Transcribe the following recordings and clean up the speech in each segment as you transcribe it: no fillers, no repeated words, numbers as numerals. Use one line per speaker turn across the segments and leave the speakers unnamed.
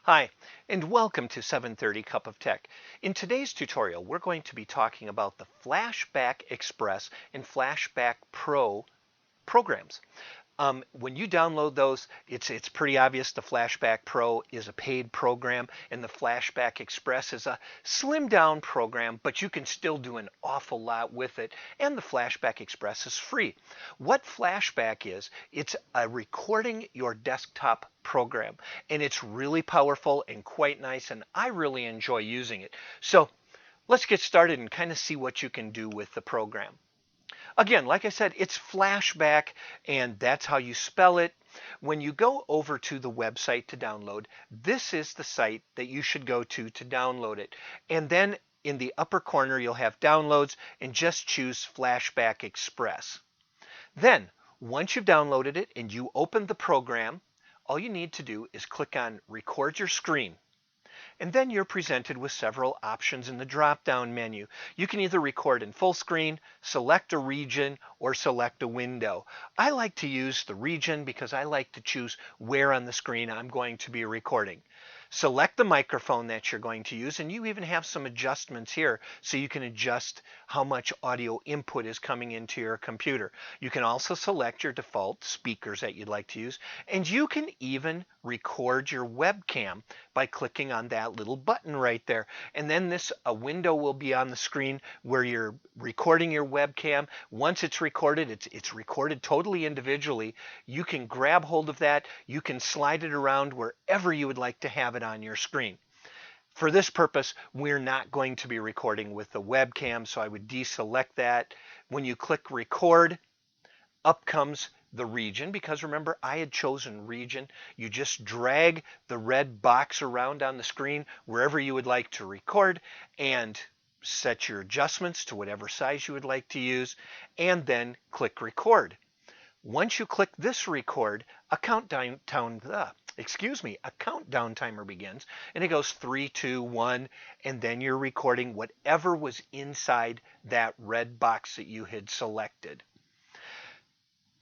Hi, and welcome to 730 Cup of Tech. In today's tutorial, we're going to be talking about the FlashBack Express and FlashBack Pro programs. When you download those, it's pretty obvious the FlashBack Pro is a paid program and the FlashBack Express is a slimmed down program, but you can still do an awful lot with it. And the FlashBack Express is free. What FlashBack is, it's a recording your desktop program, and it's really powerful and quite nice, and I really enjoy using it. So let's get started and kind of see what you can do with the program. Again, like I said, it's FlashBack, and that's how you spell it. When you go over to the website to download, this is the site that you should go to download it. And then in the upper corner, you'll have downloads, and just choose FlashBack Express. Then, once you've downloaded it and you open the program, all you need to do is click on Record Your Screen. And then you're presented with several options in the drop-down menu. You can either record in full screen, select a region, or select a window. I like to use the region because I like to choose where on the screen I'm going to be recording. Select the microphone that you're going to use, and you even have some adjustments here so you can adjust how much audio input is coming into your computer. You can also select your default speakers that you'd like to use, and you can even record your webcam by clicking on that little button right there. And then a window will be on the screen where you're recording your webcam. Once it's recorded, it's recorded totally individually. You can grab hold of that. You can slide it around wherever you would like to have it on your screen. For this purpose, we're not going to be recording with the webcam, so I would deselect that. When you click record, up comes the region, because remember, I had chosen region. You just drag the red box around on the screen wherever you would like to record and set your adjustments to whatever size you would like to use, and then click record. Once you click this record, a countdown timer begins, and it goes 3, 2, 1, and then you're recording whatever was inside that red box that you had selected.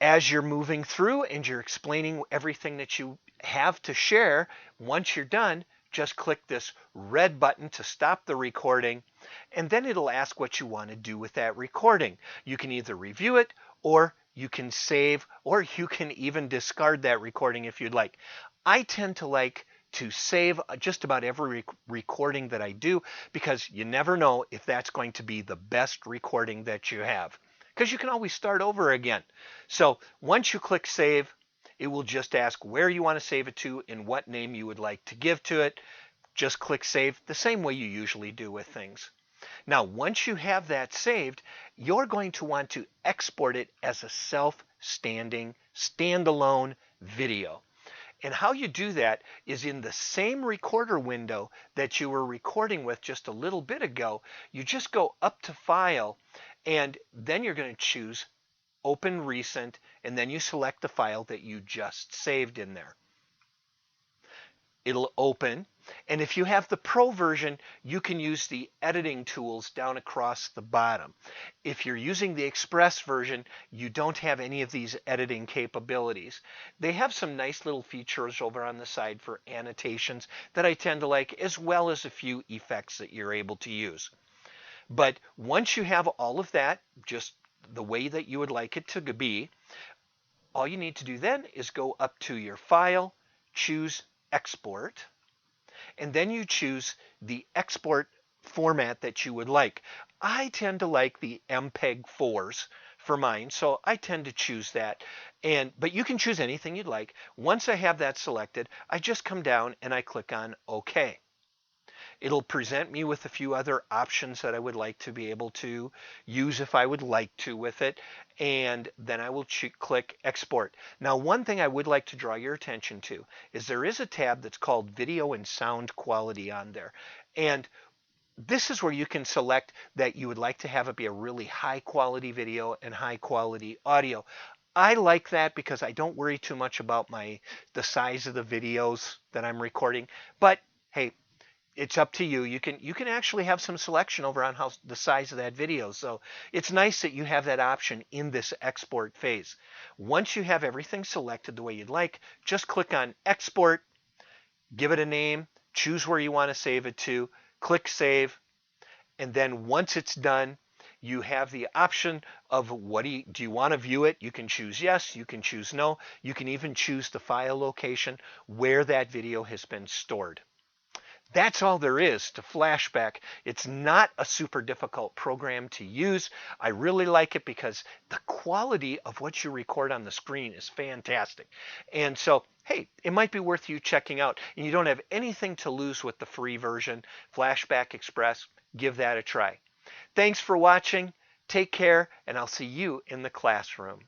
As you're moving through and you're explaining everything that you have to share, once you're done, just click this red button to stop the recording, and then it'll ask what you want to do with that recording. You can either review it, or you can save, or you can even discard that recording if you'd like. I tend to like to save just about every recording that I do, because you never know if that's going to be the best recording that you have, because you can always start over again. So once you click save, it will just ask where you want to save it to and what name you would like to give to it. Just click save the same way you usually do with things. Now, once you have that saved, you're going to want to export it as a self-standing, standalone video. And how you do that is in the same recorder window that you were recording with just a little bit ago. You just go up to File, and then you're going to choose Open Recent, and then you select the file that you just saved in there. It'll open, and if you have the Pro version, you can use the editing tools down across the bottom. If you're using the Express version, you don't have any of these editing capabilities. They have some nice little features over on the side for annotations that I tend to like, as well as a few effects that you're able to use. But once you have all of that, just the way that you would like it to be, all you need to do then is go up to your file, choose export, and then you choose the export format that you would like. I tend to like the MPEG-4s for mine, so I tend to choose that. But you can choose anything you'd like. Once I have that selected, I just come down and I click on OK. It'll present me with a few other options that I would like to be able to use if I would like to with it, and then I will click Export. Now, one thing I would like to draw your attention to is there is a tab that's called Video and Sound Quality on there, and this is where you can select that you would like to have it be a really high quality video and high quality audio. I like that because I don't worry too much about the size of the videos that I'm recording, but hey, it's up to you. You can actually have some selection over on the size of that video. So it's nice that you have that option in this export phase. Once you have everything selected the way you'd like, just click on Export, give it a name, choose where you want to save it to, click save, and then once it's done, you have the option of what do you want to view it? You can choose yes, you can choose no, you can even choose the file location where that video has been stored. That's all there is to FlashBack. It's not a super difficult program to use. I really like it because the quality of what you record on the screen is fantastic. And so, hey, it might be worth you checking out. And you don't have anything to lose with the free version, FlashBack Express. Give that a try. Thanks for watching. Take care, and I'll see you in the classroom.